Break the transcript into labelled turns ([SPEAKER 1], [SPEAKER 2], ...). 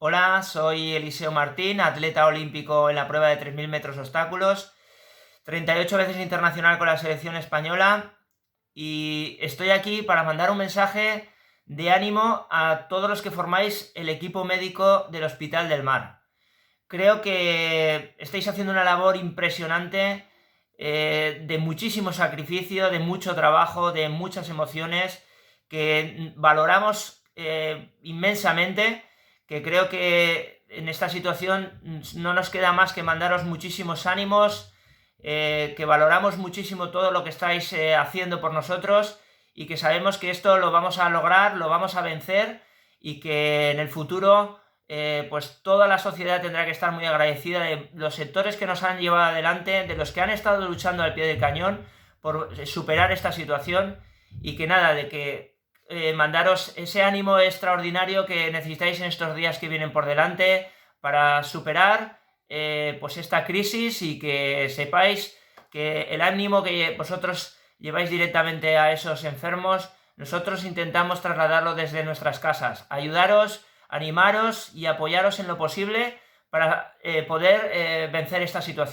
[SPEAKER 1] Hola, soy Eliseo Martín, atleta olímpico en la prueba de 3.000 metros obstáculos, 38 veces internacional con la selección española, y estoy aquí para mandar un mensaje de ánimo a todos los que formáis el equipo médico del Hospital del Mar. Creo que estáis haciendo una labor impresionante, de muchísimo sacrificio, de mucho trabajo, de muchas emociones, que valoramos inmensamente, que creo que en esta situación no nos queda más que mandaros muchísimos ánimos, que valoramos muchísimo todo lo que estáis haciendo por nosotros, y que sabemos que esto lo vamos a lograr, lo vamos a vencer, y que en el futuro pues toda la sociedad tendrá que estar muy agradecida de los sectores que nos han llevado adelante, de los que han estado luchando al pie del cañón por superar esta situación, y que nada, de que mandaros ese ánimo extraordinario que necesitáis en estos días que vienen por delante para superar pues esta crisis, y que sepáis que el ánimo que vosotros lleváis directamente a esos enfermos, nosotros intentamos trasladarlo desde nuestras casas, ayudaros, animaros y apoyaros en lo posible para poder vencer esta situación.